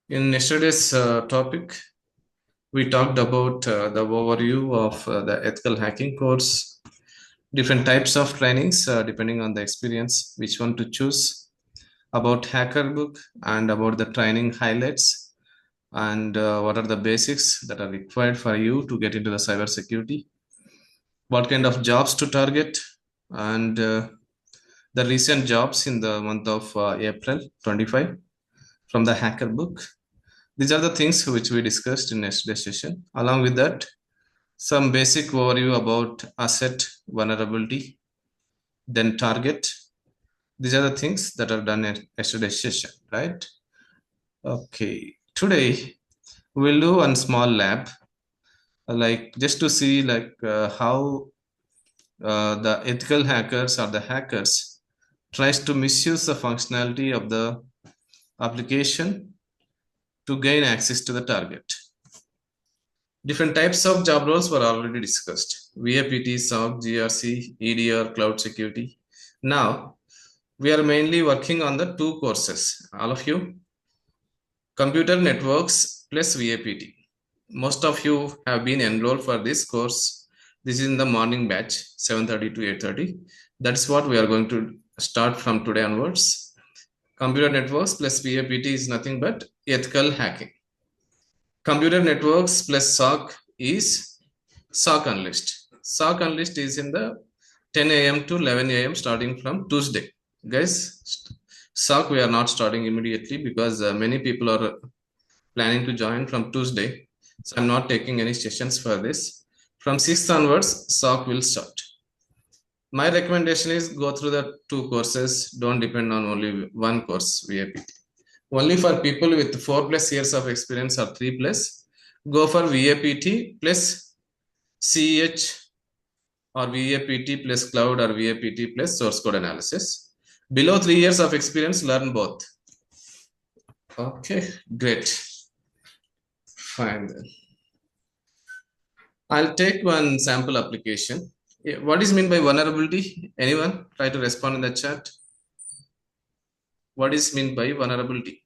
In yesterday's topic, we talked about the overview of the ethical hacking course, different types of trainings depending on the experience, which one to choose, about hacker book, and about the training highlights, and what are the basics that are required for you to get into the cybersecurity, what kind of jobs to target, and the recent jobs in the month of April 25 from the hacker book. These are the things which we discussed in yesterday's session. Along with that, some basic overview about asset vulnerability, then target. These are the things that are done in yesterday's session, right? Okay. Today we'll do one small lab, like just to see how the ethical hackers or the hackers tries to misuse the functionality of the application to gain access to the target. Different types of job roles were already discussed: VAPT, SOC, GRC, EDR, cloud security. Now, we are mainly working on the two courses. All of you, computer networks plus VAPT. Most of you have been enrolled for this course. This is in the morning batch, 7:30 to 8:30. That's what we are going to start from today onwards. Computer networks plus VAPT is nothing but ethical hacking. Computer networks plus SOC is SOC Unleashed. SOC Unleashed is in the 10 a.m. to 11 a.m. starting from Tuesday. Guys, SOC we are not starting immediately because many people are planning to join from Tuesday. So I'm not taking any sessions for this. From 6th onwards, SOC will start. My recommendation is go through the two courses. Don't depend on only one course, VAPT. Only for people with 4 plus years of experience or 3 plus, go for VAPT plus CEH or VAPT plus cloud or VAPT plus source code analysis. Below 3 years of experience, learn both. Okay, great. Fine then. I'll take one sample application. Yeah, what is mean by vulnerability? Anyone try to respond in the chat? What is mean by vulnerability?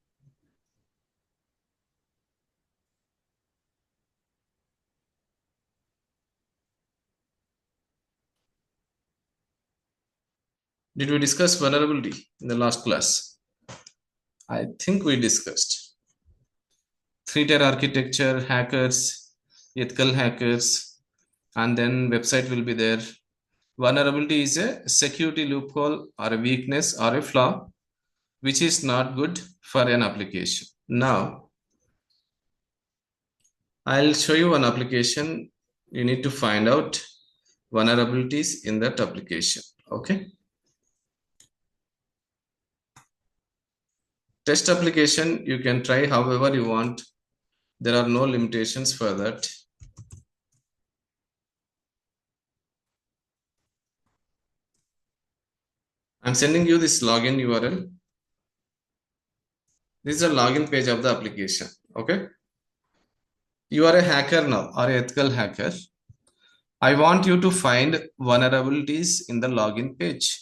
Did we discuss vulnerability in the last class? I think we discussed. Three-tier architecture, hackers, ethical hackers, and then website will be there. Vulnerability is a security loophole or a weakness or a flaw which is not good for an application. Now, I'll show you one application. You need to find out vulnerabilities in that application. Okay. Test application, you can try however you want. There are no limitations for that. I'm sending you this login URL. This is a login page of the application. Okay. You are a hacker now or an ethical hacker. I want you to find vulnerabilities in the login page.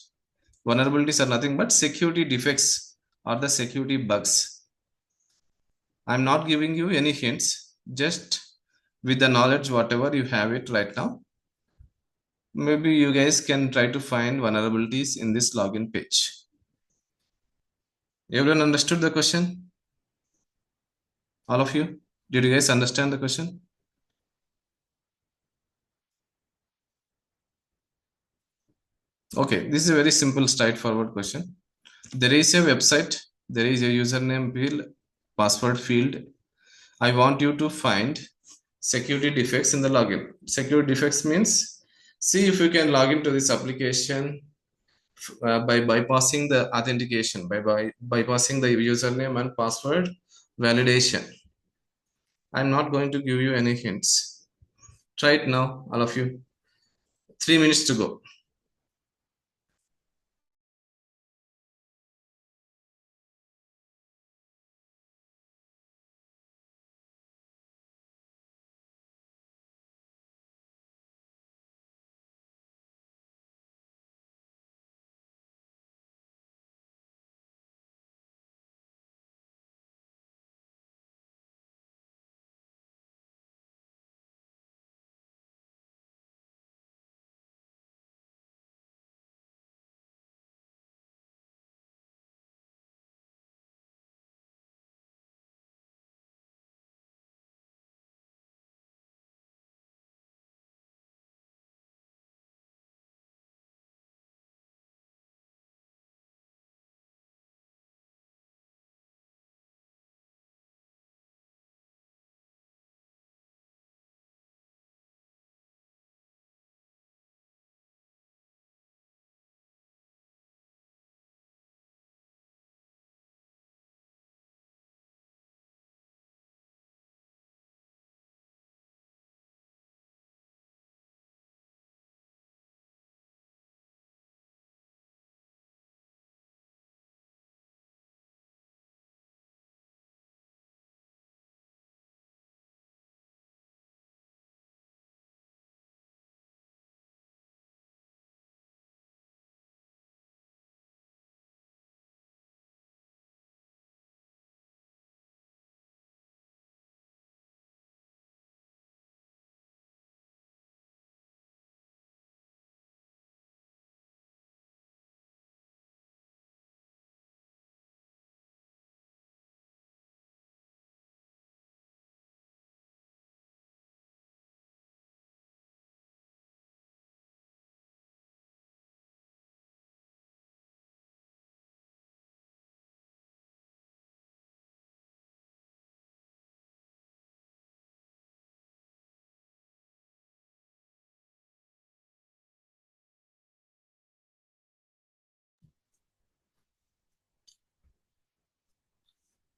Vulnerabilities are nothing but security defects or the security bugs. I'm not giving you any hints, just with the knowledge, whatever you have it right now. Maybe you guys can try to find vulnerabilities in this login page. Everyone understood the question? All of you? Did you guys understand the question? Okay, this is a very simple, straightforward question. There is a website, there is a username field, password field. I want you to find security defects in the login. Security defects means see if you can log into this application by bypassing the authentication, by bypassing the username and password validation. I'm not going to give you any hints. Try it now, all of you. 3 minutes to go.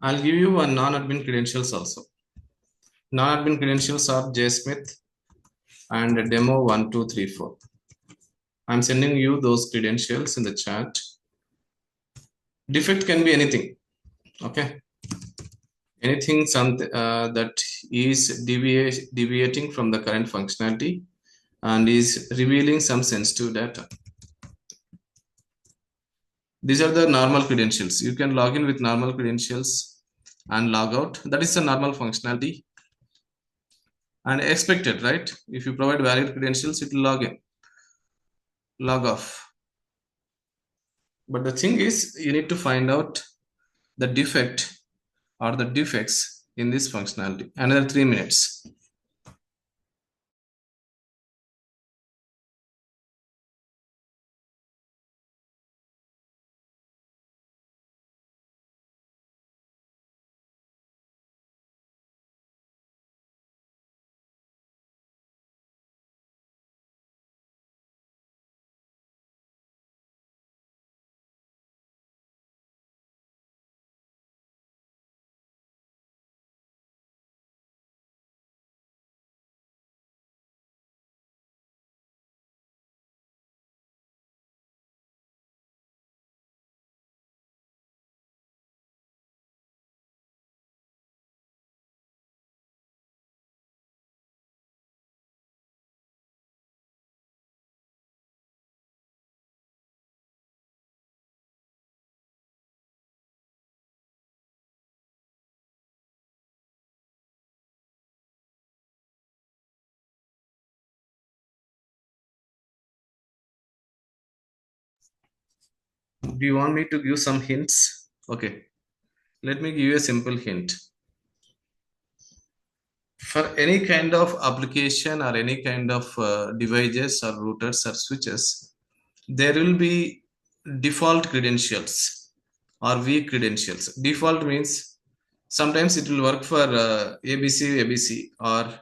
I'll give you one non-admin credentials also. Non-admin credentials are JSmith and demo 1234. I'm sending you those credentials in the chat. Defect can be anything. Okay. Anything that is deviating from the current functionality and is revealing some sensitive data. These are the normal credentials. You can log in with normal credentials and log out. That is the normal functionality and expected, right? If you provide valid credentials, it will log in, log off. But the thing is, you need to find out the defect or the defects in this functionality. Another 3 minutes. Do you want me to give some hints? Okay, let me give you a simple hint. For any kind of application or any kind of devices or routers or switches, there will be default credentials or weak credentials. Default means sometimes it will work for ABC, or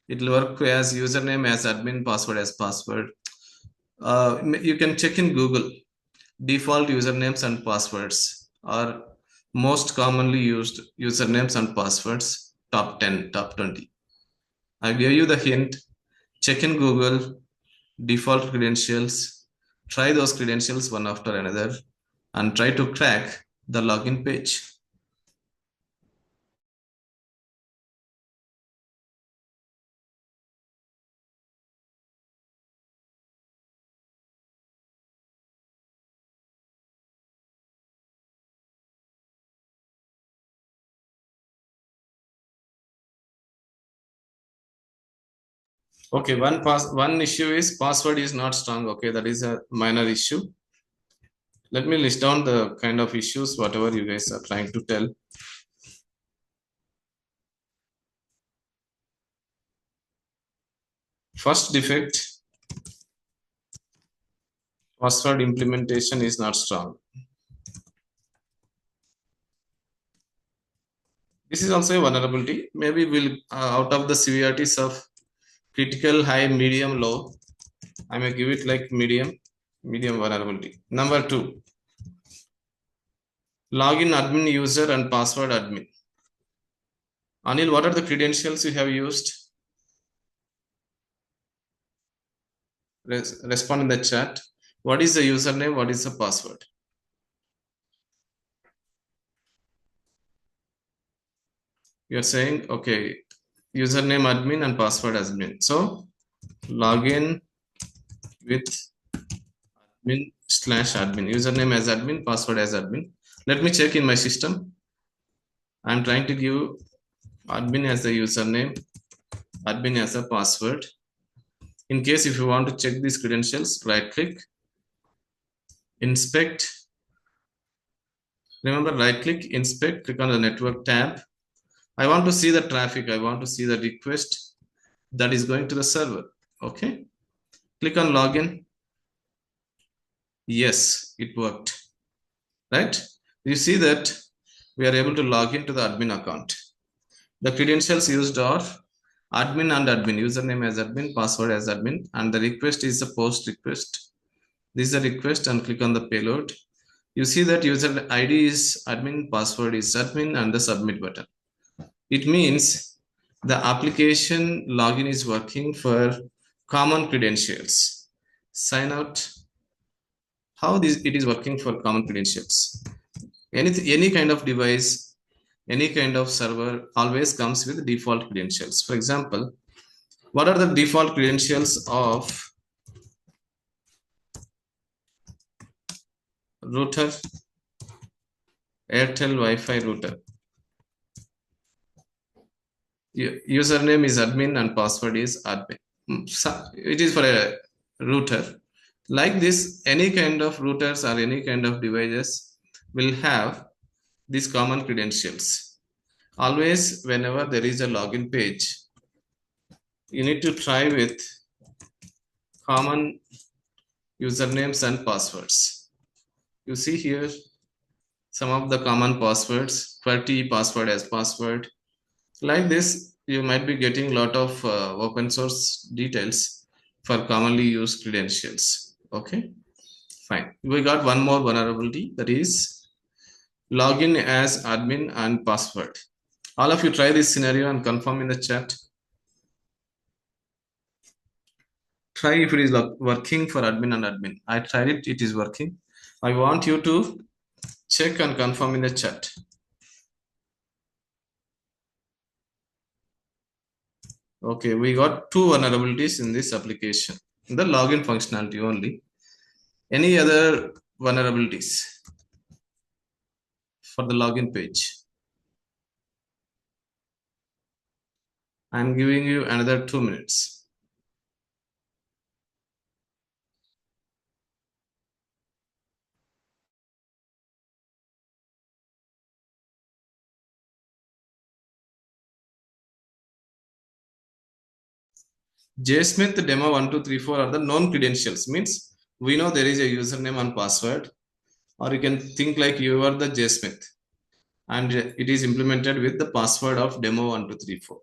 it will work as username as admin, password as password. You can check in Google. Default usernames and passwords are most commonly used usernames and passwords, top 10, top 20. I gave you the hint. Check in Google, default credentials, try those credentials one after another, and try to crack the login page. Okay, one issue is password is not strong. Okay, that is a minor issue. Let me list down the kind of issues, whatever you guys are trying to tell. First defect, password implementation is not strong. This is also a vulnerability. Maybe we'll out of the severities of critical, high, medium, low, I may give it like medium vulnerability. Number 2, login admin user and password admin. Anil, what are the credentials you have used? Respond in the chat. What is the username? What is the password? You are saying, okay, username admin and password admin. So login with admin/admin. Username as admin, password as admin. Let me check in my system. I'm trying to give admin as the username, admin as a password. In case if you want to check these credentials, right click, inspect. Remember, right click, inspect, click on the network tab. I want to see the traffic. I want to see the request that is going to the server. Okay. Click on login. Yes, it worked. Right? You see that we are able to log into the admin account. The credentials used are admin and admin, username as admin, password as admin, and the request is a post request. This is a request and click on the payload. You see that user ID is admin, password is admin, and the submit button. It means the application login is working for common credentials. Sign out. How this it is working for common credentials? Any kind of device, any kind of server always comes with default credentials. For example, what are the default credentials of router, Airtel Wi-Fi router? Username is admin and password is admin. It is for a router. Like this, any kind of routers or any kind of devices will have these common credentials. Always, whenever there is a login page, you need to try with common usernames and passwords. You see here some of the common passwords, QWERTY password as password. Like this, you might be getting a lot of open source details for commonly used credentials. Okay, fine. We got one more vulnerability, that is login as admin and password. All of you try this scenario and confirm in the chat. Try if it is working for admin and admin. I tried it, it is working. I want you to check and confirm in the chat. Okay, we got two vulnerabilities in this application. The login functionality only. Any other vulnerabilities for the login page? I'm giving you another 2 minutes. JSmith demo 1234 are the known credentials. Means we know there is a username and password, or you can think like you are the JSmith and it is implemented with the password of demo 1234.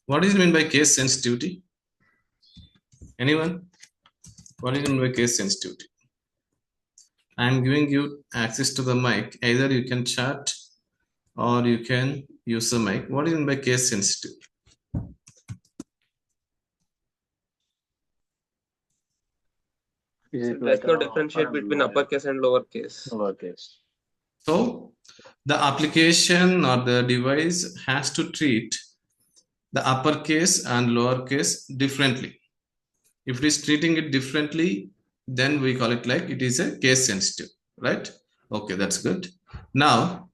What is meant by case sensitivity? Anyone? What is meant by case sensitivity? I'm giving you access to the mic. Either you can chat or you can use the mic. What is meant by case sensitive? Is it like no differentiate between uppercase and lowercase? Lowercase. So the application or the device has to treat the uppercase and lowercase differently. If it is treating it differently, then we call it like it is a case sensitive, right? Okay, that's good. Now,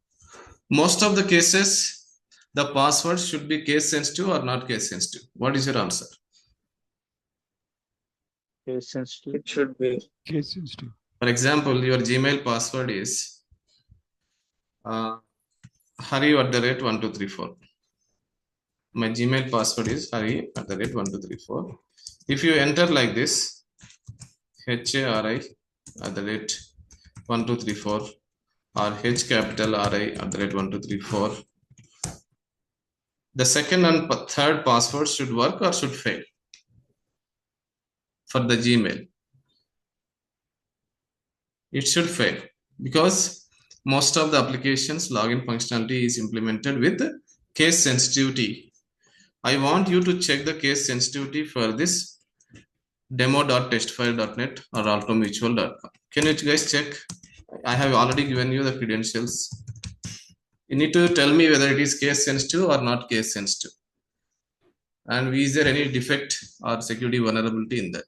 most of the cases, the password should be case sensitive or not case sensitive. What is your answer? Case sensitive. It should be. Case sensitive. For example, your Gmail password is Hari@1234. My Gmail password is hari@1234. If you enter like this, HARI@1234 or H capital RI@1234, the second and third password should work or should fail for the Gmail. It should fail because most of the applications login functionality is implemented with case sensitivity. I want you to check the case sensitivity for this demo.testfile.net or altomutual.com. Can you guys check? I have already given you the credentials. You need to tell me whether it is case sensitive or not case sensitive. And is there any defect or security vulnerability in that?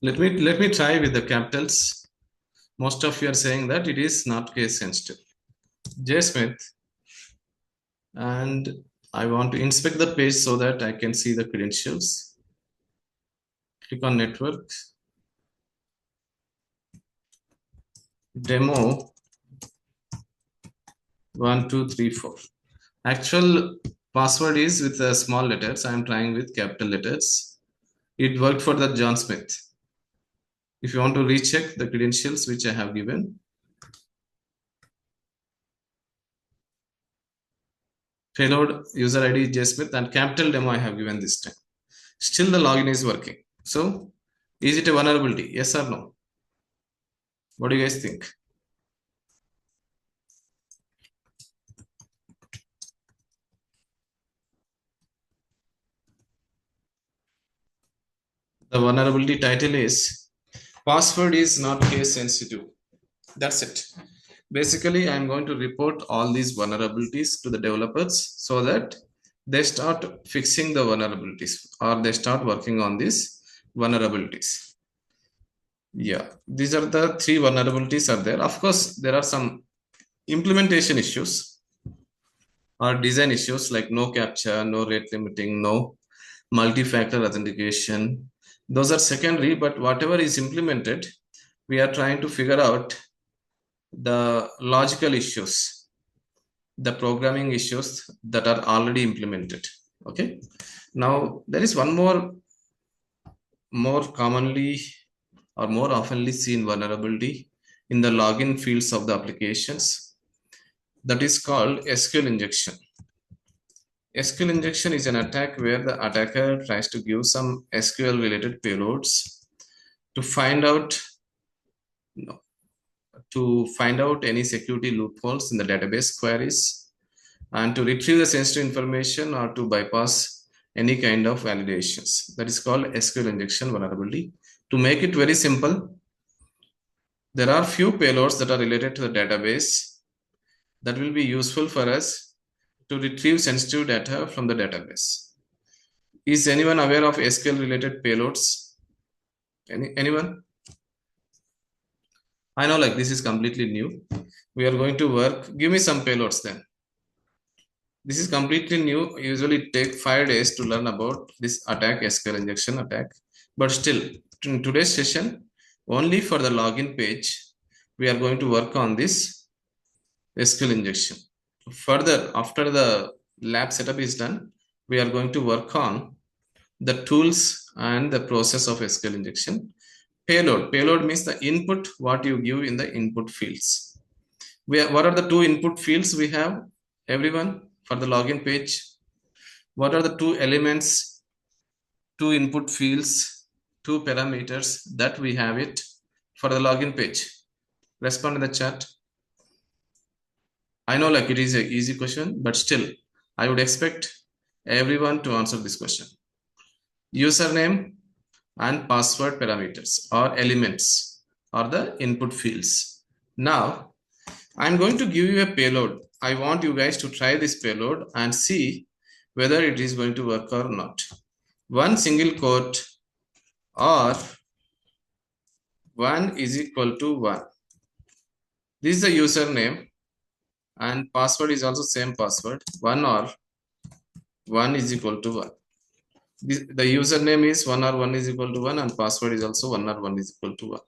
Let me try with the capitals. Most of you are saying that it is not case sensitive. J Smith, and I want to inspect the page so that I can see the credentials. Click on network, demo 1234. Actual password is with small letters. I am trying with capital letters. It worked for the John Smith. If you want to recheck the credentials which I have given, payload user ID J Smith and capital demo I have given this time. Still the login is working. So is it a vulnerability? Yes or no? What do you guys think? The vulnerability title is password is not case sensitive. That's it. Basically, I'm going to report all these vulnerabilities to the developers so that they start fixing the vulnerabilities or they start working on these vulnerabilities. Yeah, these are the three vulnerabilities are there. Of course, there are some implementation issues or design issues like no captcha, no rate limiting, no multi-factor authentication. Those are secondary, but whatever is implemented, we are trying to figure out the logical issues, the programming issues that are already implemented. Okay. Now there is one more commonly or more oftenly seen vulnerability in the login fields of the applications, that is called SQL injection. SQL injection is an attack where the attacker tries to give some SQL related payloads to find out to find out any security loopholes in the database queries and to retrieve the sensitive information or to bypass any kind of validations. That is called SQL injection vulnerability. To make it very simple, there are few payloads that are related to the database that will be useful for us to retrieve sensitive data from the database. Is anyone aware of SQL related payloads? Anyone? I know like this is completely new. We are going to work. Give me some payloads then. This is completely new. Usually take 5 days to learn about this attack, SQL injection attack. But still, in today's session, only for the login page, we are going to work on this SQL injection. Further, after the lab setup is done, we are going to work on the tools and the process of SQL injection. Payload means the input, what you give in the input fields. What are the two input fields we have, everyone, for the login page? What are the two elements, two input fields, two parameters that we have it for the login page? Respond in the chat. I know like it is an easy question, but still, I would expect everyone to answer this question. Username and password parameters or elements are the input fields. Now, I'm going to give you a payload. I want you guys to try this payload and see whether it is going to work or not. One single quote or 1 is equal to 1. This is the username and password is also same password. 1 or 1 is equal to 1. The username is 1 or 1 is equal to 1 and password is also 1 or 1 is equal to 1.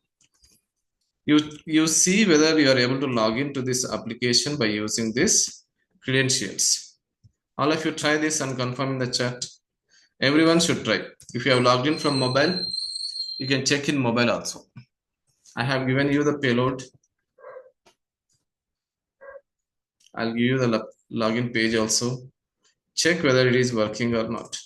You see whether you are able to log into this application by using this credentials. All of you try this and confirm in the chat. Everyone should try. If you have logged in from mobile, you can check in mobile also. I have given you the payload. I'll give you the login page also. Check whether it is working or not.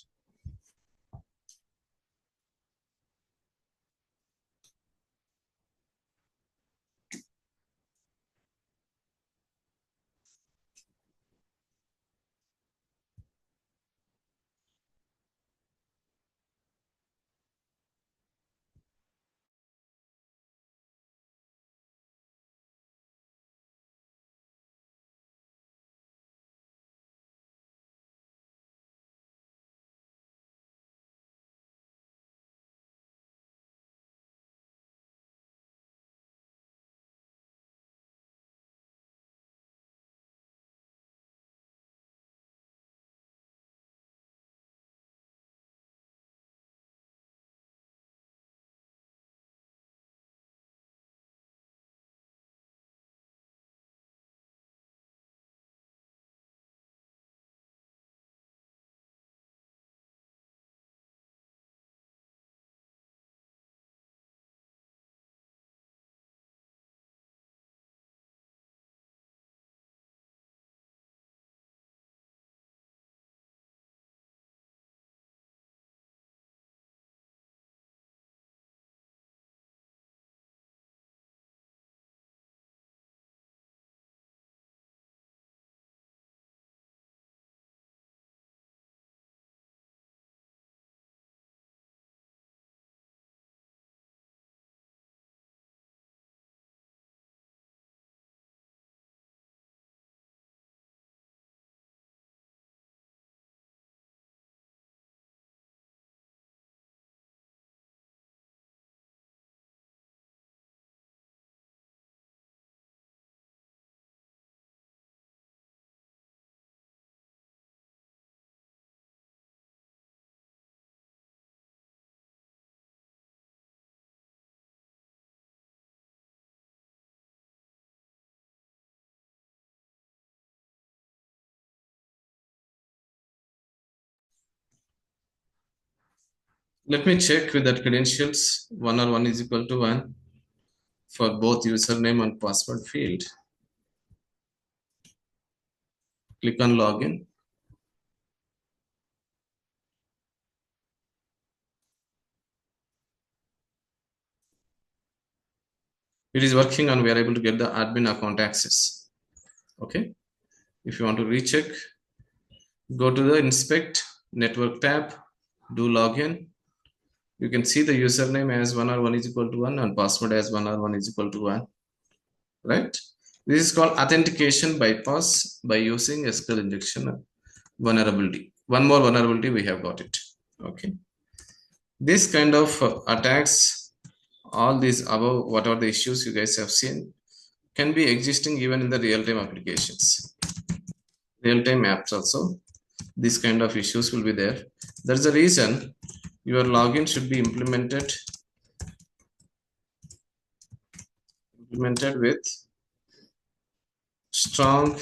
Let me check with that credentials 1 or 1 is equal to 1 for both username and password field. Click on login. It is working and we are able to get the admin account access. Okay. If you want to recheck, go to the inspect network tab, do login. You can see the username as 1 or 1 is equal to 1 and password as 1 or 1 is equal to 1, right? This is called authentication bypass by using SQL injection vulnerability. One more vulnerability, we have got it. Okay. This kind of attacks, all these above, what are the issues you guys have seen, can be existing even in the real-time applications, real-time apps also. This kind of issues will be there. There's a reason your login should be implemented with strong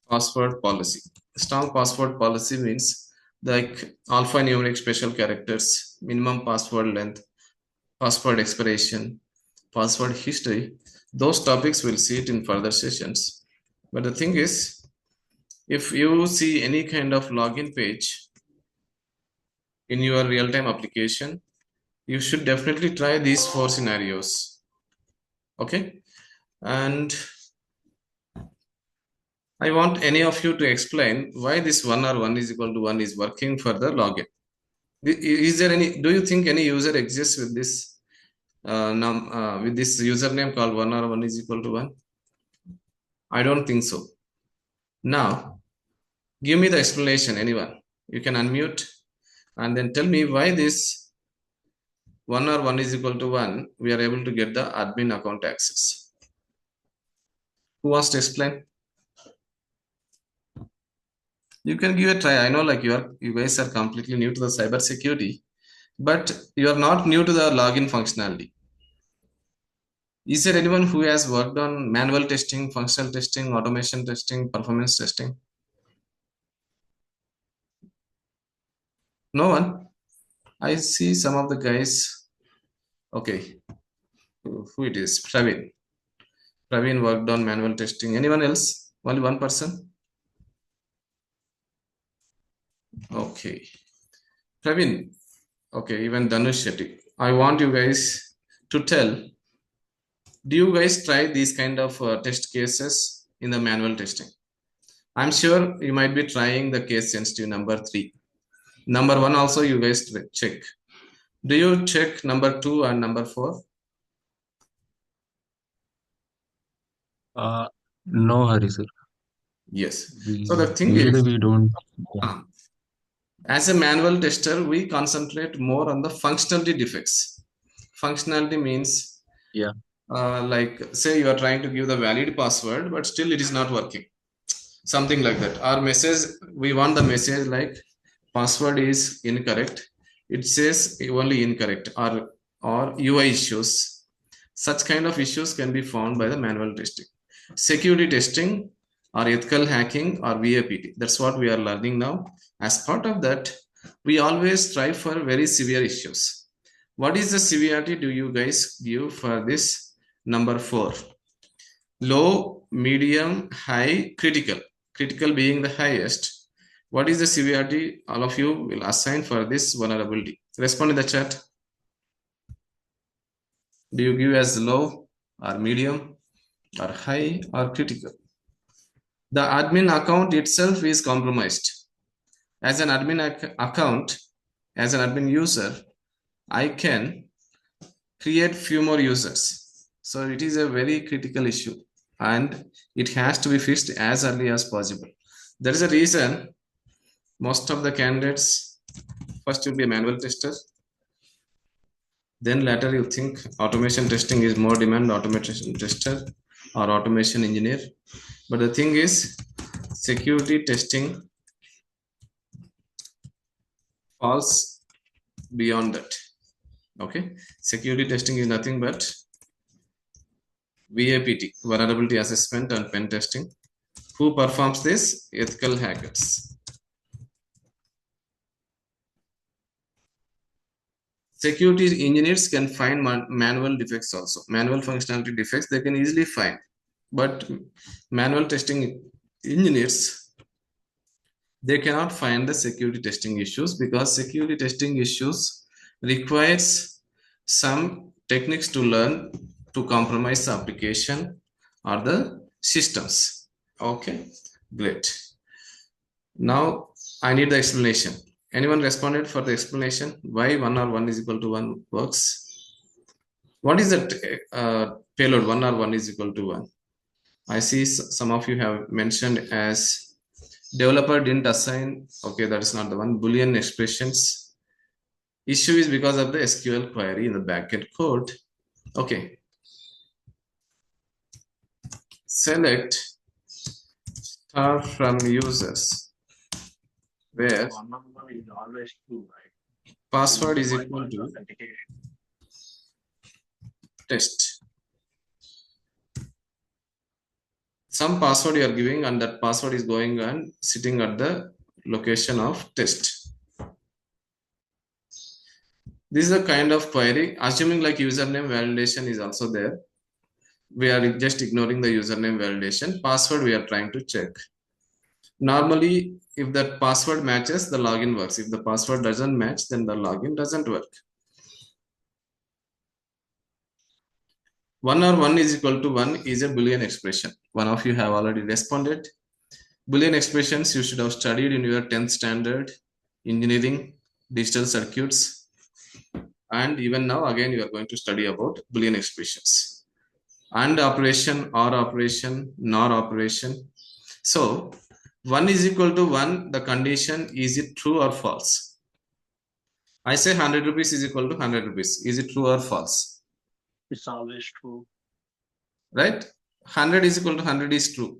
password policy. Strong password policy means like alphanumeric special characters, minimum password length, password expiration, password history. Those topics we'll see it in further sessions. But the thing is, if you see any kind of login page in your real-time application, you should definitely try these four scenarios. Okay, and I want any of you to explain why this 1 or 1 is equal to 1 is working for the login. Is there any, do you think any user exists with this with this username called 1 or 1 is equal to 1? I don't think so. Now, give me the explanation, anyone. You can unmute and then tell me why this 1 or 1 is equal to 1, we are able to get the admin account access. Who wants to explain? You can give a try. I know like you guys are completely new to the cyber security, but you are not new to the login functionality. Is there anyone who has worked on manual testing, functional testing, automation testing, performance testing? No one? I see some of the guys. Okay, who it is? Praveen. Praveen worked on manual testing. Anyone else? Only one person? Okay. Praveen. Okay, even Dhanush Shetty. I want you guys to tell, do you guys try these kind of test cases in the manual testing? I'm sure you might be trying the case sensitive number 3. Number 1 also you guys check. Do you check number 2 and number 4? Uh, no hurry, sir. Yes. So the We thing usually is, we don't. Yeah, uh, as a manual tester, we concentrate more on the functionality defects. Functionality means, yeah, like, say you are trying to give the valid password, but still it is not working. Something like that. Our message, we want the message like password is incorrect. It says only incorrect, or UI issues. Such kind of issues can be found by the manual testing. Security testing or ethical hacking or VAPT. That's what we are learning now. As part of that, we always strive for very severe issues. What is the severity do you guys give for this number 4? Low, medium, high, critical. Critical being the highest. What is the severity all of you will assign for this vulnerability? Respond in the chat. Do you give as low or medium or high or critical? The admin account itself is compromised. As an admin account, as an admin user, I can create few more users. So it is a very critical issue and it has to be fixed as early as possible. There is a reason most of the candidates first will be a manual tester, then later you think automation testing is more demand, automation tester or automation engineer. But the thing is, security testing falls beyond that. Okay, security testing is nothing but VAPT, vulnerability assessment and pen testing. Who performs this? Ethical hackers. Security engineers can find manual defects also. Manual functionality defects they can easily find. But manual testing engineers, they cannot find the security testing issues because security testing issues requires some techniques to learn to compromise the application or the systems. Okay, great. Now I need the explanation. Anyone responded for the explanation why 1 or 1 is equal to 1 works? What is that payload 1 or 1 is equal to 1? I see some of you have mentioned as developer didn't assign. Okay, that is not the one. Boolean expressions. Issue is because of the SQL query in the backend code. Okay, select star from users where password is equal to test. Some password you are giving, and that password is going and sitting at the location of test. This is a kind of query, assuming like username validation is also there. We are just ignoring the username validation. Password we are trying to check. Normally, if that password matches, the login works. If the password doesn't match, then the login doesn't work. 1 or 1 is equal to 1 is a Boolean expression. One of you have already responded. Boolean expressions you should have studied in your 10th standard, engineering, digital circuits, and even now again you are going to study about Boolean expressions. And operation, or operation, nor operation. So 1 is equal to 1, the condition, is it true or false? I say 100 rupees is equal to 100 rupees. Is it true or false? It's always true. Right? 100 is equal to 100 is true.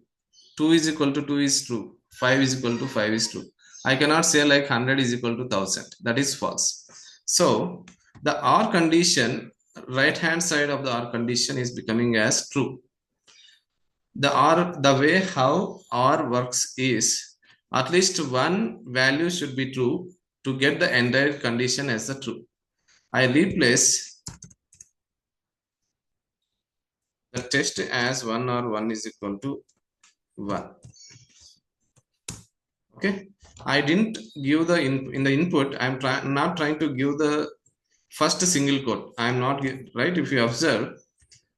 2 is equal to 2 is true. 5 is equal to 5 is true. I cannot say like 100 is equal to 1000. That is false. So the or condition, right hand side of the or condition is becoming as true. The way how or works is at least one value should be true to get the entire condition as the true. I replace the test as 1 or 1 is equal to 1. Okay, I didn't give the in the input. I'm not trying to give the first single quote. I'm not right. If you observe,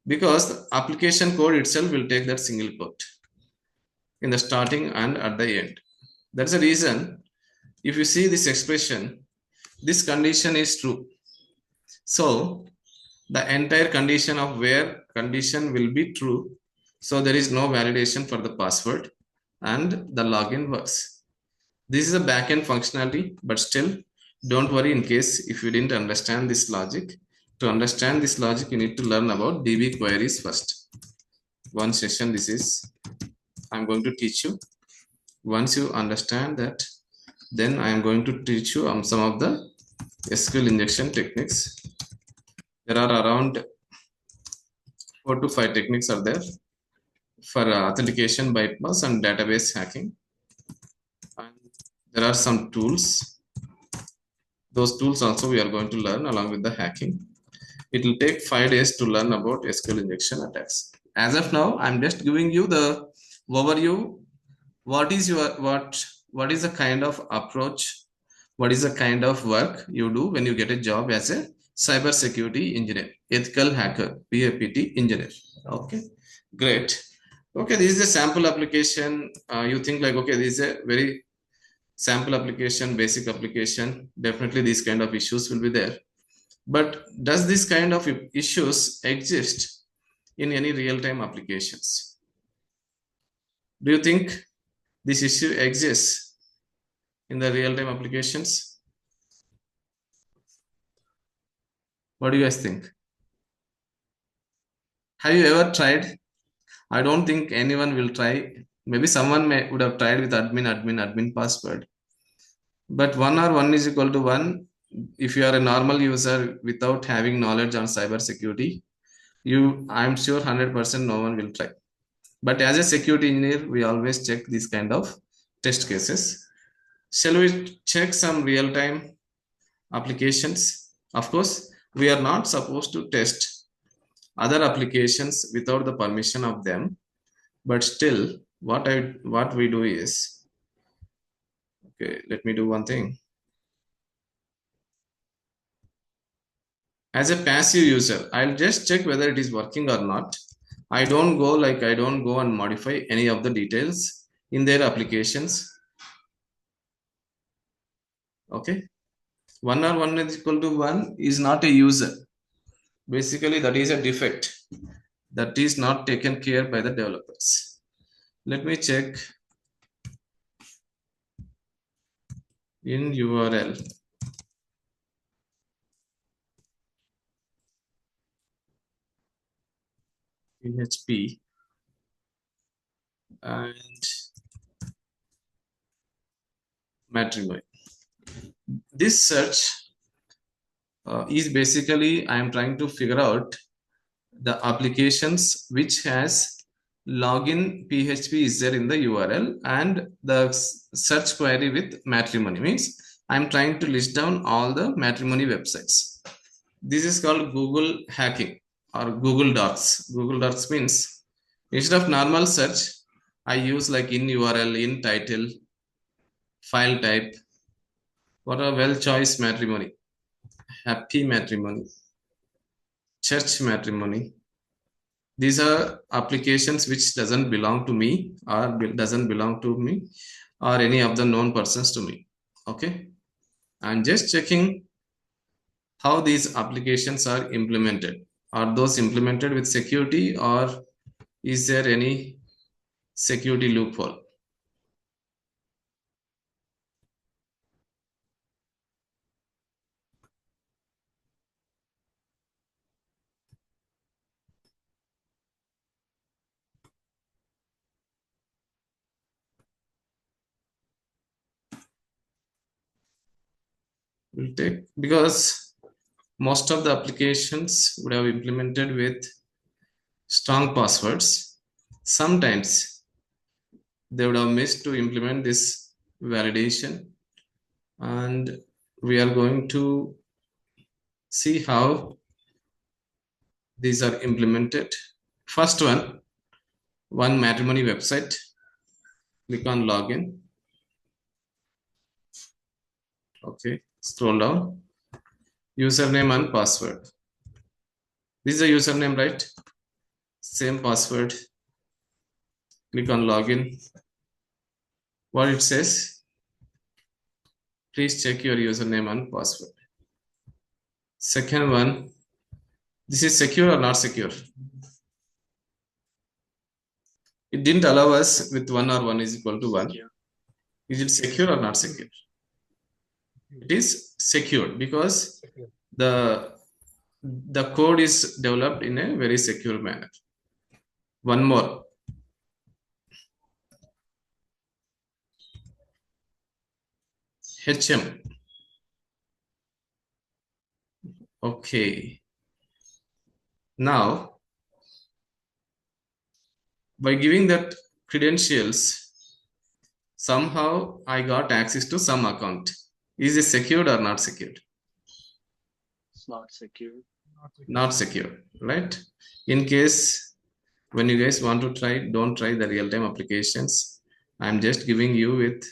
because the application code itself will take that single quote in the starting and at the end. That's the reason. If you see this expression, this condition is true. So the entire condition of where condition will be true. So there is no validation for the password and the login works. This is a backend functionality, but still don't worry in case if you didn't understand this logic. To understand this logic, you need to learn about DB queries first. One session, this is, I'm going to teach you. Once you understand that, then I am going to teach you some of the SQL injection techniques. There are around 4 to 5 techniques are there for authentication bypass and database hacking. And there are some tools. Those tools also we are going to learn along with the hacking. It will take 5 days to learn about SQL injection attacks. As of now, I'm just giving you the overview. What is the kind of approach? What is the kind of work you do when you get a job as a cyber security engineer, ethical hacker, PAPT engineer? Okay, great. Okay, this is a sample application. You think like, okay, this is a very sample application, basic application. Definitely these kind of issues will be there. But does this kind of issues exist in any real-time applications? Do you think this issue exists in the real-time applications? What do you guys think? Have you ever tried? I don't think anyone will try. Maybe someone would have tried with admin password. But 1 or 1 is equal to 1. If you are a normal user without having knowledge on cyber security, I'm sure 100% no one will try. But as a security engineer, we always check these kind of test cases. Shall we check some real-time applications? Of course, we are not supposed to test other applications without the permission of them. But still, what we do is, okay, let me do one thing. As a passive user, I'll just check whether it is working or not. I don't go and modify any of the details in their applications. Okay, 1 or 1 is equal to 1 is not a user. Basically, that is a defect that is not taken care by the developers. Let me check in URL. PHP and matrimony. This search is basically I am trying to figure out the applications which has login PHP is there in the URL, and the search query with matrimony means I'm trying to list down all the matrimony websites. This is called Google hacking or Google Docs. Google Docs means instead of normal search, I use like in URL, in title, file type. What a well choice matrimony, happy matrimony, church matrimony. These are applications which doesn't belong to me or doesn't belong to me or any of the known persons to me. Okay, I'm just checking how these applications are implemented. Are those implemented with security, or is there any security loophole? We'll take, because most of the applications would have implemented with strong passwords. Sometimes they would have missed to implement this validation, and we are going to see how these are implemented. First one matrimony website. Click on login. Okay, scroll down. Username and password. This is a username, right? Same password. Click on login. What it says? Please check your username and password. Second one. This is secure or not secure? It didn't allow us with 1 or 1 is equal to 1. Is it secure or not secure? It is secured because the code is developed in a very secure manner. One more. HM. Okay. Now, by giving that credentials, somehow I got access to some account. Is it secured or not secured? It's not secure. Not secure, right? In case when you guys want to try, don't try the real-time applications. I'm just giving you with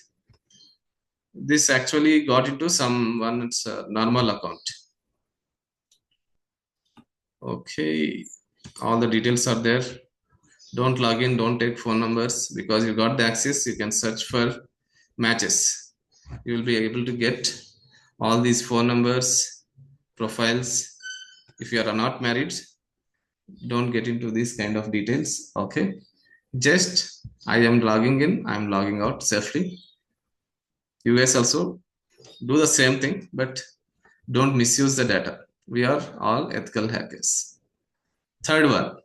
this actually got into someone's normal account. Okay, all the details are there. Don't log in, don't take phone numbers, because you got the access. You can search for matches. You will be able to get all these phone numbers, profiles. If you are not married, don't get into these kind of details. Okay, just I am logging in, I'm logging out safely. You guys also do the same thing, but don't misuse the data. We are all ethical hackers. Third one,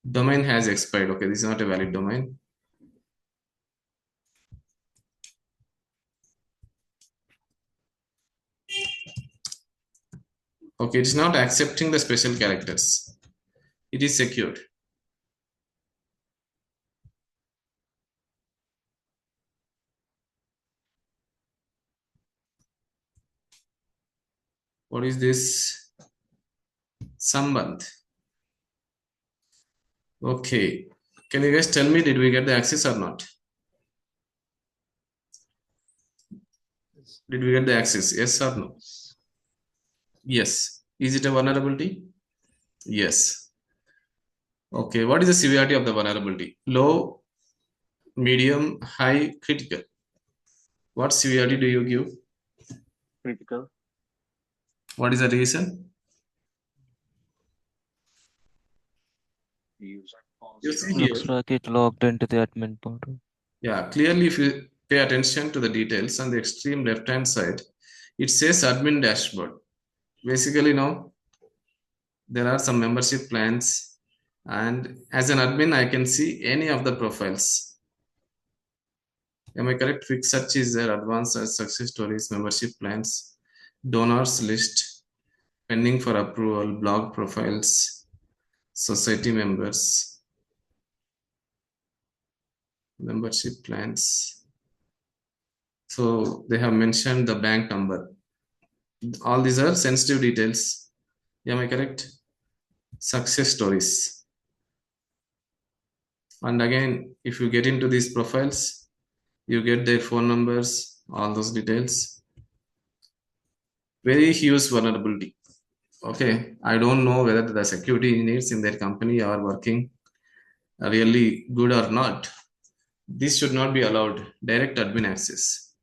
domain has expired. Okay, this is not a valid domain. Okay, it's not accepting the special characters. It is secured. What is this? Sambandh. Okay. Can you guys tell me, did we get the access or not? Did we get the access? Yes or no? Yes. Is it a vulnerability? Yes. Okay, what is the severity of the vulnerability? Low, medium, high, critical. What severity do you give? Critical. What is the reason? User You pause. see Looks here. like it logged into the admin portal. Yeah, clearly, if you pay attention to the details on the extreme left hand side, it says admin dashboard. Basically, now there are some membership plans, and as an admin, I can see any of the profiles. Am I correct? Quick search is there, advanced success stories, membership plans, donors list, pending for approval, blog profiles, society members, membership plans. So they have mentioned the bank number. All these are sensitive details. Am I correct? Success stories. And again, if you get into these profiles, you get their phone numbers, all those details. Very huge vulnerability. Okay, I don't know whether the security engineers in their company are working really good or not. This should not be allowed. Direct admin access.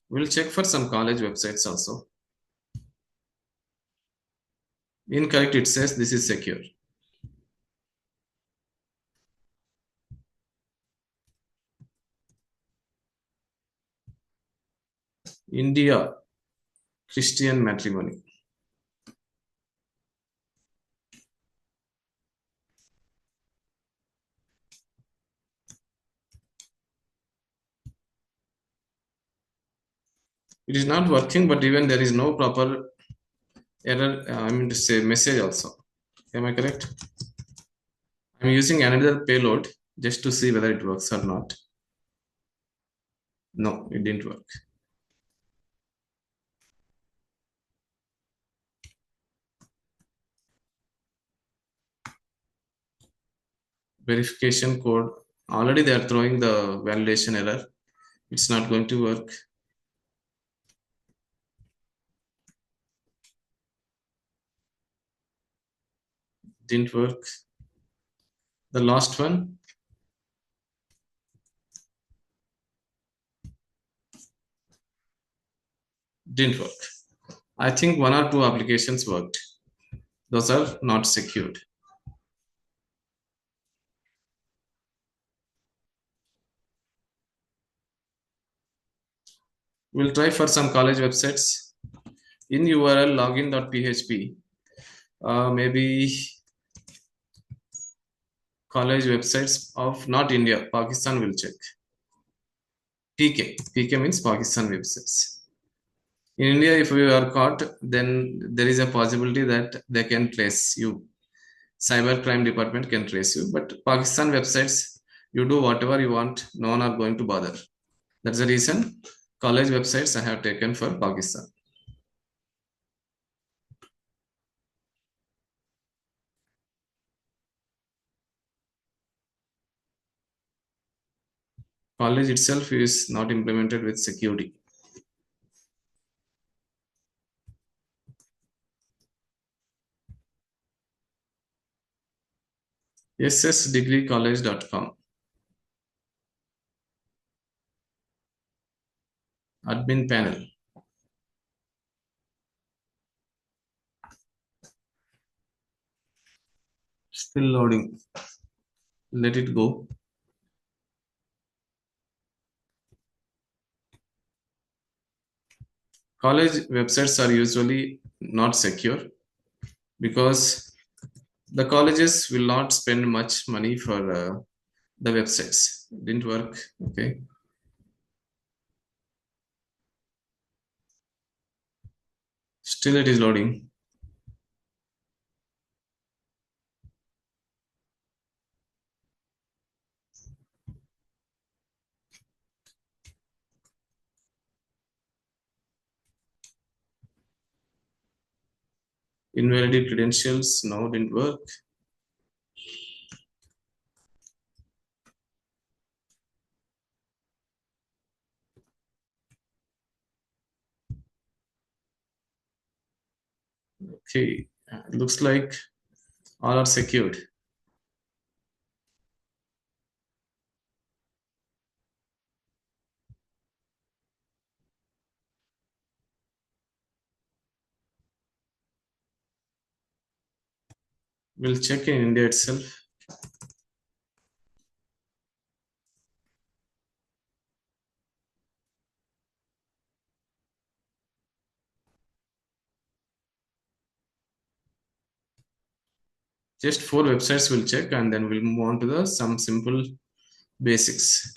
We'll check for some college websites also. Incorrect, it says this is secure. India Christian matrimony. It is not working, but even there is no proper error. I mean to say message also. Am I correct? I'm using another payload just to see whether it works or not. No, it didn't work. Verification code. Already they are throwing the validation error. It's not going to work. Didn't work. The last one didn't work. I think one or two applications worked. Those are not secured. We'll try for some college websites. In URL login.php, maybe college websites of not India, Pakistan will check. PK means Pakistan websites. In India, if you are caught, then there is a possibility that they can trace you. Cybercrime department can trace you. But Pakistan websites, you do whatever you want, no one are going to bother. That's the reason college websites I have taken for Pakistan. College itself is not implemented with security. ssdegreecollege.com. Admin panel. Still loading. Let it go. College websites are usually not secure because the colleges will not spend much money for the websites. Didn't work. Okay. Still it is loading. Invalid credentials. No, didn't work. Okay, looks like all are secured. We'll check in India itself. Just 4 websites we'll check, and then we'll move on to the some simple basics.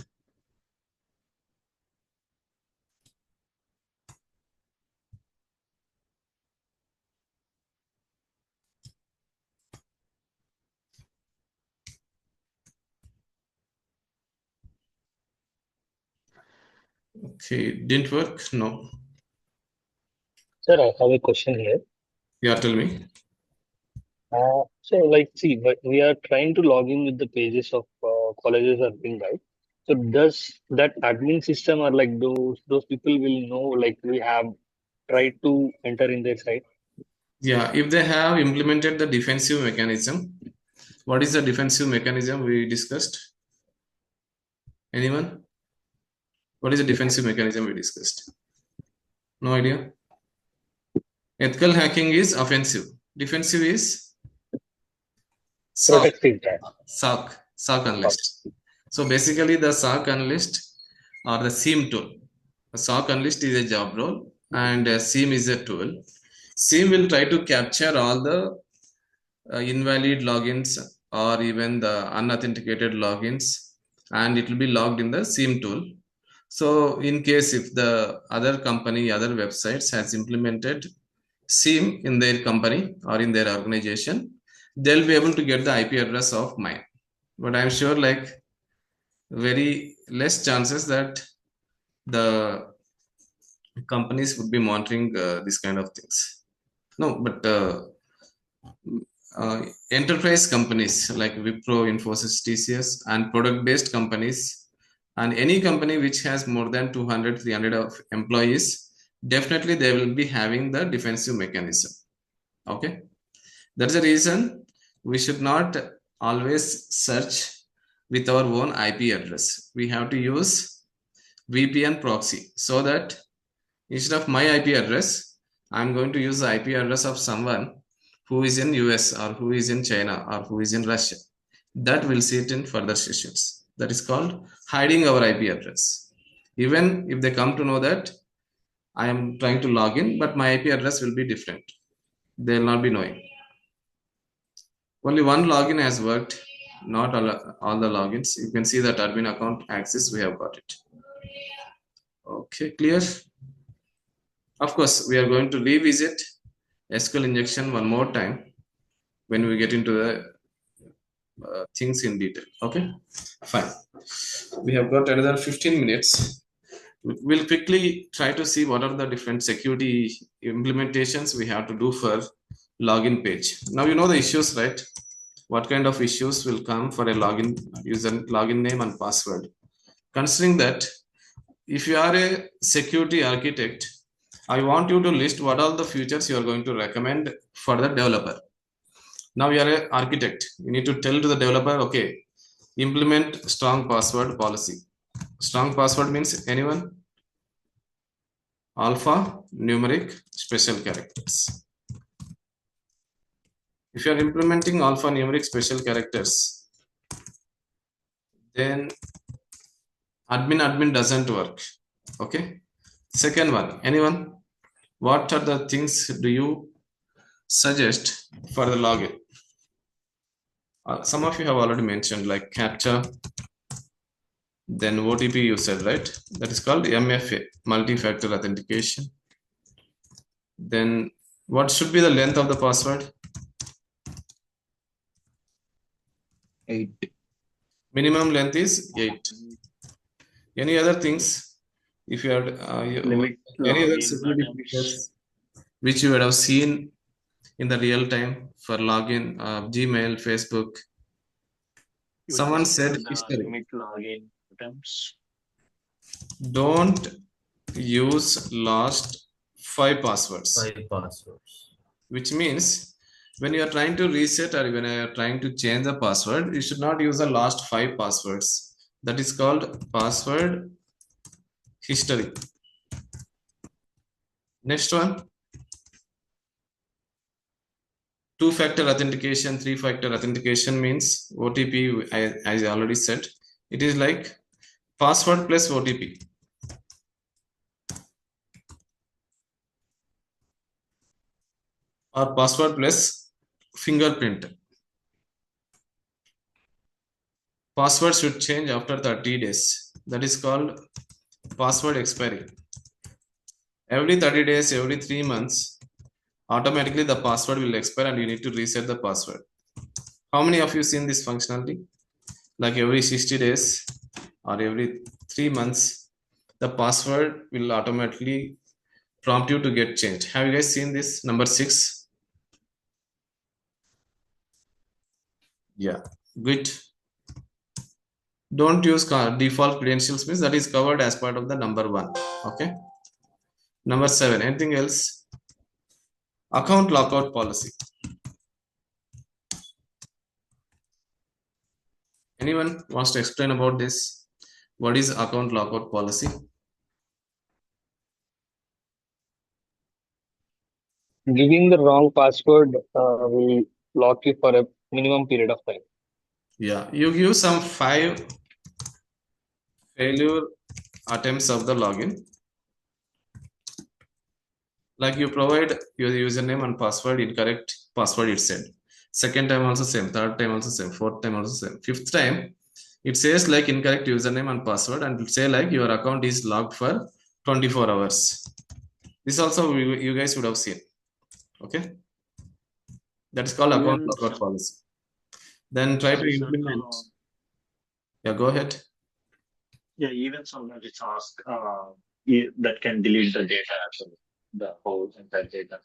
Okay, didn't work? No. Sir, I have a question here. Yeah, tell me. So, like, see, but we are trying to log in with the pages of colleges are being right? So, does that admin system or like those people will know like we have tried to enter in their site? Yeah, if they have implemented the defensive mechanism, what is the defensive mechanism we discussed? Anyone? What is the defensive mechanism we discussed? No idea. Ethical hacking is offensive. Defensive is SOC, Protective that. SOC analyst. So basically, the SOC analyst or the SIEM tool. A SOC analyst is a job role, and a SIEM is a tool. SIEM will try to capture all the invalid logins or even the unauthenticated logins, and it will be logged in the SIEM tool. So in case if the other company, other websites has implemented SIEM in their company or in their organization, they'll be able to get the IP address of mine. But I'm sure like very less chances that the companies would be monitoring this kind of things. No, but enterprise companies like Wipro, Infosys, TCS, and product-based companies, and any company which has more than 200, 300 of employees, definitely they will be having the defensive mechanism. Okay, that's the reason we should not always search with our own IP address. We have to use VPN proxy so that instead of my IP address, I'm going to use the IP address of someone who is in US or who is in China or who is in Russia. That we'll see it in further sessions. That is called hiding our IP address. Even if they come to know that I am trying to log in, but my IP address will be different. They will not be knowing. Only one login has worked, not all the logins. You can see that admin account access, we have got it. Okay, clear? Of course, we are going to revisit SQL injection one more time when we get into the things in detail. Okay, fine. We have got another 15 minutes. We'll quickly try to see what are the different security implementations we have to do for login page. Now you know the issues, right? What kind of issues will come for a login user login name and password? Considering that if you are a security architect, I want you to list what all the features you are going to recommend for the developer. Now you are an architect. You need to tell to the developer, okay, implement strong password policy. Strong password means anyone? Alpha, numeric, special characters. If you are implementing alpha, numeric, special characters, then admin doesn't work. Okay. Second one, anyone? What are the things do you suggest for the login? Some of you have already mentioned like captcha, then OTP you said, right? That is called MFA, multi-factor authentication. Then what should be the length of the password? 8. Minimum length is 8. Any other things? If you had Limit any other login security attempts. features which you would have seen in the real time for login, Gmail, Facebook. You Someone disable said the history. limit login attempts. Don't use last 5 passwords. 5 passwords. which means when you are trying to reset or when you are trying to change the password, you should not use the last five passwords. That is called password history. Next one, two-factor authentication, three-factor authentication means OTP, as I already said. It is like password plus OTP or password plus fingerprint. Password should change after 30 days. That is called password expiry. Every 30 days, every 3 months, automatically the password will expire and you need to reset the password. How many of you seen this functionality? Like every 60 days or every 3 months, the password will automatically prompt you to get changed. Have you guys seen this? Number 6. Yeah, good. Don't use default credentials means that is covered as part of the number 1. Okay. Number 7. Anything else? Account lockout policy. Anyone wants to explain about this? What is account lockout policy? Giving the wrong password will lock you for a minimum period of time. Yeah, you give some 5 failure attempts of the login. Like you provide your username and password, incorrect password it said. Second time also same, third time also same, fourth time also same. Fifth time it says like incorrect username and password and it say like your account is locked for 24 hours. This also you guys would have seen. Okay, that is called account Even lockout some, policy. Then try to sorry, sir. implement. Yeah, go ahead. Yeah, even sometimes it's ask that can delete the data as well, the whole entire data.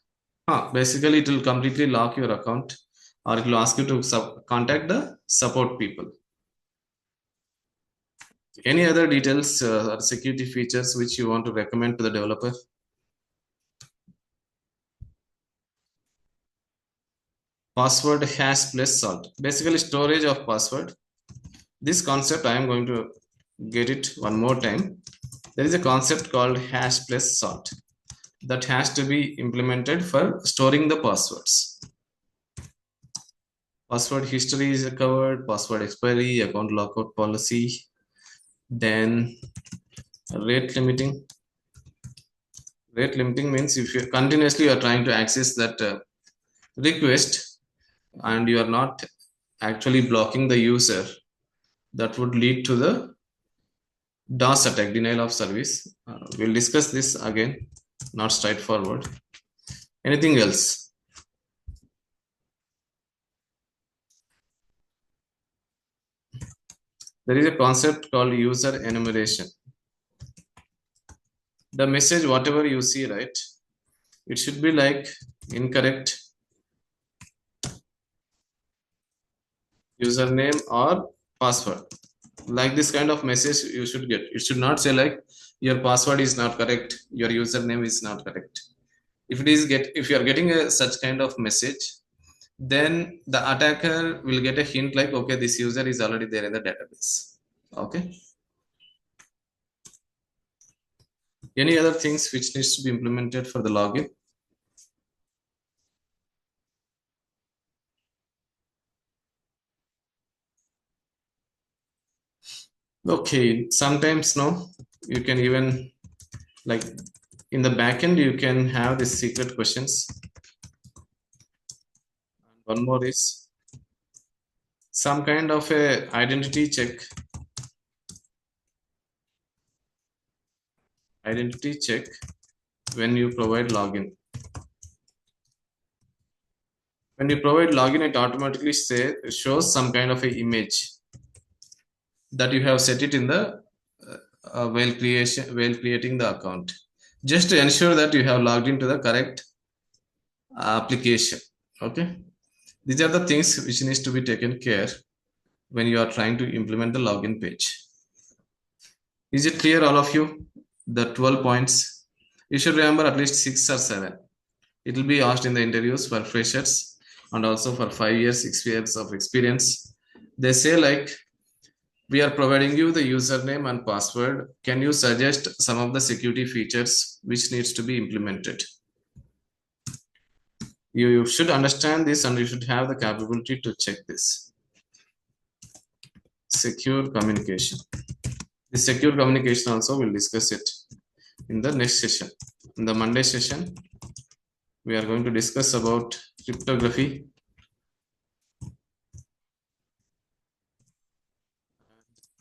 Basically, it will completely lock your account or it will ask you to contact the support people. Any other details or security features which you want to recommend to the developer? Password hash plus salt. Basically, storage of password. This concept, I am going to get it one more time. There is a concept called hash plus salt that has to be implemented for storing the passwords. Password history is covered, password expiry, account lockout policy, then rate limiting. Rate limiting means if you continuously are trying to access that request and you are not actually blocking the user, that would lead to the DOS attack, denial of service. We'll discuss this again, not straightforward. Anything else? There is a concept called user enumeration. The message, whatever you see, right, it should be like incorrect username or password. Like this kind of message you should get. It should not say like your password is not correct, your username is not correct. If you are getting a such kind of message, then the attacker will get a hint like, okay, this user is already there in the database. Okay. Any other things which needs to be implemented for the login? Okay, sometimes no, you can even like in the backend you can have these secret questions. One more is some kind of a identity check. Identity check when you provide login. When you provide login, it automatically shows some kind of a image that you have set it in the while creating the account, just to ensure that you have logged into the correct application. Okay, these are the things which needs to be taken care when you are trying to implement the login page. Is it clear, all of you? The 12 points. You should remember at least 6 or 7. It will be asked in the interviews for freshers and also for 5 years, 6 years of experience. They say like, we are providing you the username and password. Can you suggest some of the security features which needs to be implemented? You should understand this and you should have the capability to check this. Secure communication. The secure communication also we'll discuss it in the next session. In the Monday session, we are going to discuss about cryptography,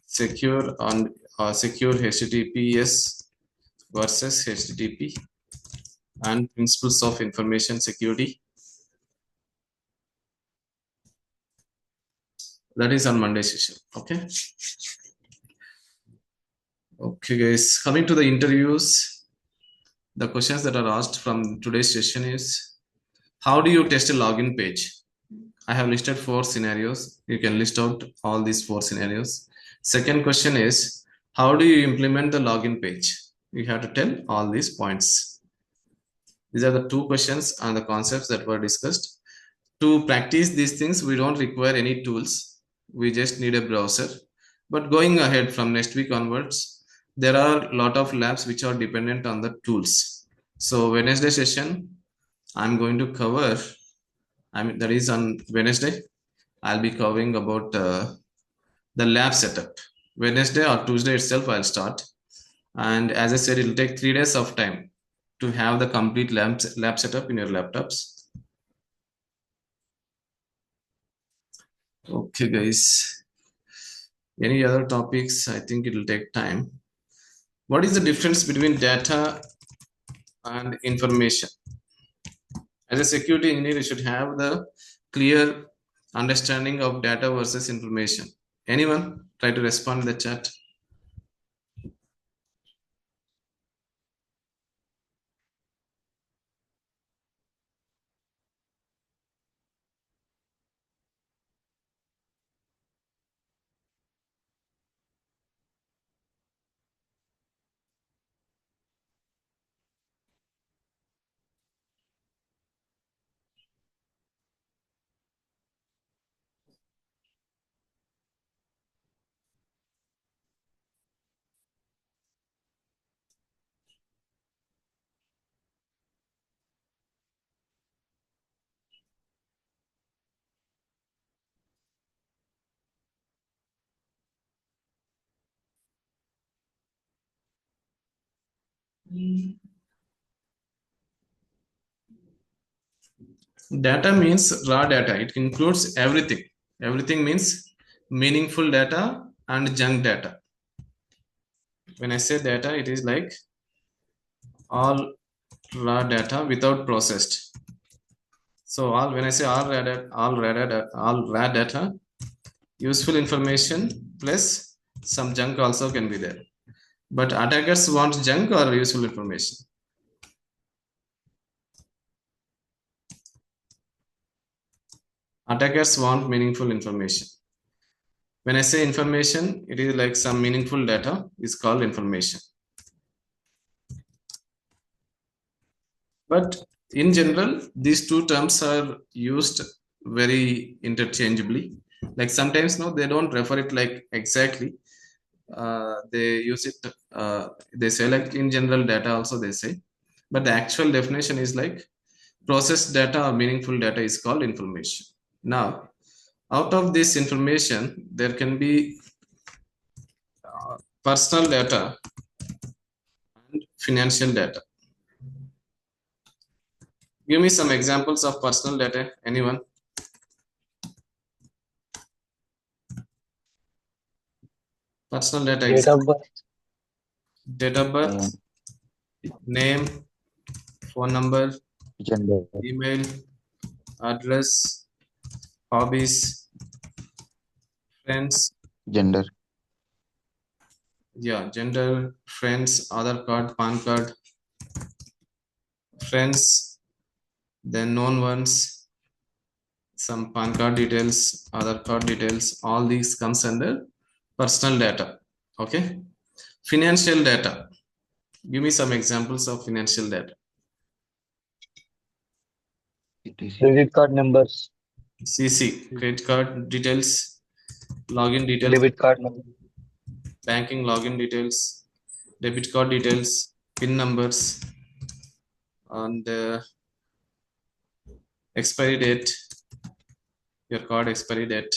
secure and secure HTTPS versus HTTP, and principles of information security. That is on Monday session. Okay. Okay, guys. Coming to the interviews, the questions that are asked from today's session is, how do you test a login page? I have listed 4 scenarios. You can list out all these 4 scenarios. Second question is, how do you implement the login page? You have to tell all these points. These are the 2 questions and the concepts that were discussed. To practice these things, we don't require any tools. We just need a browser. But going ahead from next week onwards, there are a lot of labs which are dependent on the tools. So Wednesday session, I'm going to cover, that is on Wednesday, I'll be covering about the lab setup. Wednesday or Tuesday itself, I'll start. And as I said, it'll take 3 days of time to have the complete lab setup in your laptops. Okay, guys. Any other topics? I think it'll take time. What is the difference between data and information? As a security engineer, you should have the clear understanding of data versus information. Anyone try to respond in the chat? Data means raw data. It includes everything. Everything means meaningful data and junk data. When I say data, it is like all raw data without processed. So when I say all raw data, useful information plus some junk also can be there. But attackers want junk or useful information? Attackers want meaningful information. When I say information, it is like some meaningful data is called information. But in general, these two terms are used very interchangeably. Like sometimes, no, they don't refer it like exactly. They use it, they say like in general data also they say. But the actual definition is like processed data or meaningful data is called information. Now, out of this information, there can be personal data and financial data. Give me some examples of personal data, anyone? Personal data Date example. of birth. Date of birth, name, phone number, Gender. email, address, hobbies, friends, Gender. yeah, gender, friends, Aadhaar card, PAN card, friends, then known ones, some PAN card details, Aadhaar card details, all these comes under personal data. Okay. Financial data. Give me some examples of financial data. CTC. credit card numbers, CC, credit card details, login details, debit card number, banking login details, debit card details, PIN numbers, and expiry date, your card expiry date,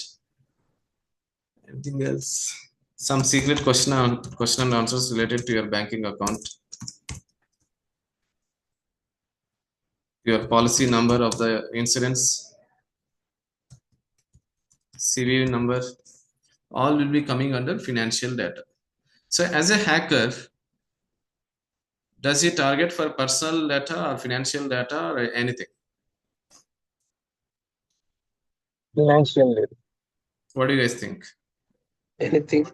anything else. Some secret question and answers related to your banking account, your policy number of the insurance, CVV number, all will be coming under financial data. So as a hacker, does he target for personal data or financial data or anything? financial data. What do you guys think? Anything,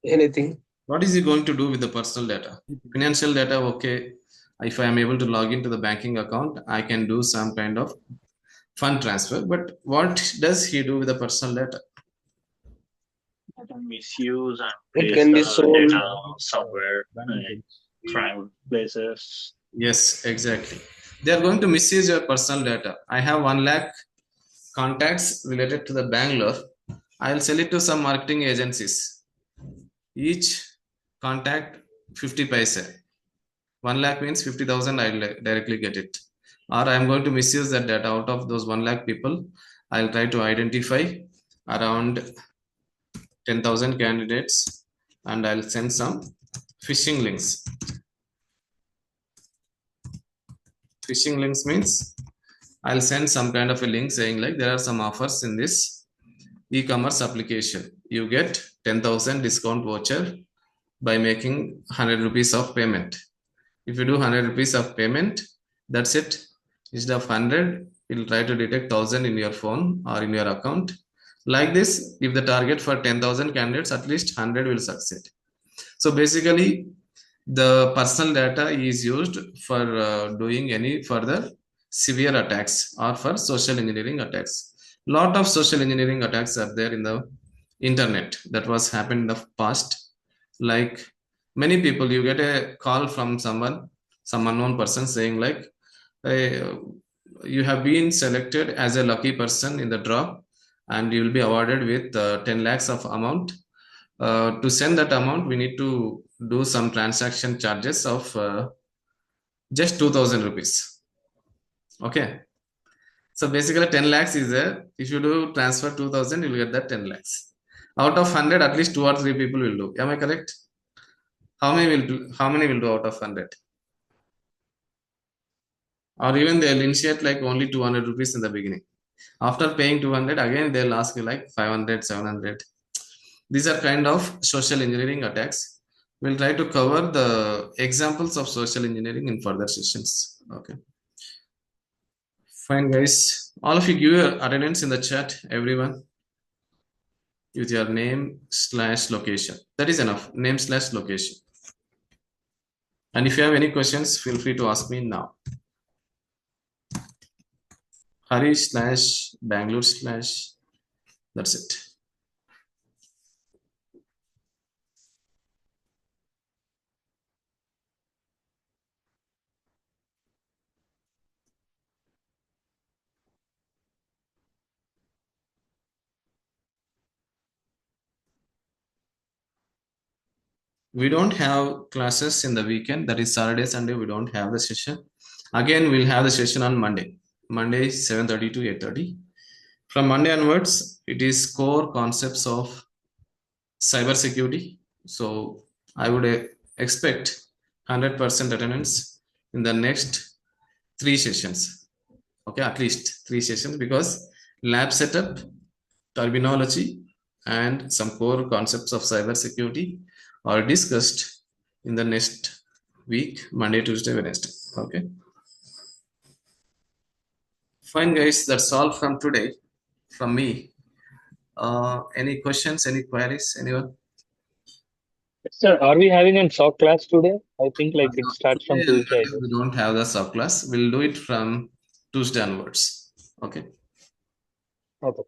anything. What is he going to do with the personal data? Financial data, okay. If I am able to log into the banking account, I can do some kind of fund transfer. But what does he do with the personal data? Misuse and It place can the be sold. data somewhere in crime places. Yes, exactly. They are going to misuse your personal data. I have 1 lakh contacts related to the Bangalore. I'll sell it to some marketing agencies. Each contact 50 paise. 1 lakh means 50,000, I'll directly get it. Or I'm going to misuse that data. Out of those 1 lakh people, I'll try to identify around 10,000 candidates and I'll send some phishing links. Phishing links means I'll send some kind of a link saying like there are some offers in this e-commerce application. You get 10,000 discount voucher by making 100 rupees of payment. If you do 100 rupees of payment, that's it. Instead of 100, it will try to detect 1,000 in your phone or in your account. Like this, if the target for 10,000 candidates, at least 100 will succeed. So basically, the personal data is used for doing any further severe attacks or for social engineering attacks. Lot of social engineering attacks are there in the internet that was happened in the past. Like many people, you get a call from someone, some unknown person saying like, hey, you have been selected as a lucky person in the draw and you will be awarded with 10 lakhs of amount. To send that amount, we need to do some transaction charges of just 2,000 rupees. Okay. So basically 10 lakhs is there. If you do transfer 2,000, you'll get that 10 lakhs. Out of 100, at least 2 or 3 people will do. Am I correct? How many will do? How many will do out of 100? Or even they'll initiate like only 200 rupees in the beginning. After paying 200, again they'll ask you like 500, 700. These are kind of social engineering attacks. We'll try to cover the examples of social engineering in further sessions. Okay. Fine, guys. All of you give your attendance in the chat, everyone, with your name slash location. That is enough. Name slash location. And if you have any questions, feel free to ask me now. Hari slash Bangalore slash. That's it. We don't have classes in the weekend. That is Saturday, Sunday. We don't have the session. Again, we'll have the session on Monday. Monday, 7:30 to 8:30. From Monday onwards, it is core concepts of cybersecurity. So I would expect 100% attendance in the next 3 sessions. Okay, at least 3 sessions because lab setup, terminology, and some core concepts of cybersecurity are discussed in the next week, Monday, Tuesday, Wednesday. Okay. Fine, guys. That's all from today, from me. Any questions, any queries, anyone? Sir, are we having a SOC class today? I think like it starts from Today, Tuesday, I we guess. don't have the sub class. We'll do it from Tuesday onwards. Okay. Okay.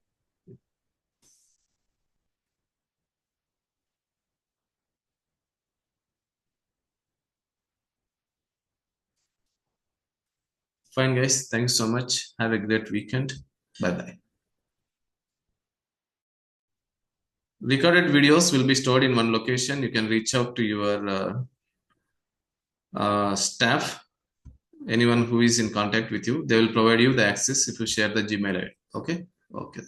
Fine, guys. Thanks so much. Have a great weekend. Bye bye. Recorded videos will be stored in one location. You can reach out to your staff, anyone who is in contact with you. They will provide you the access if you share the Gmail ID. Okay. Okay.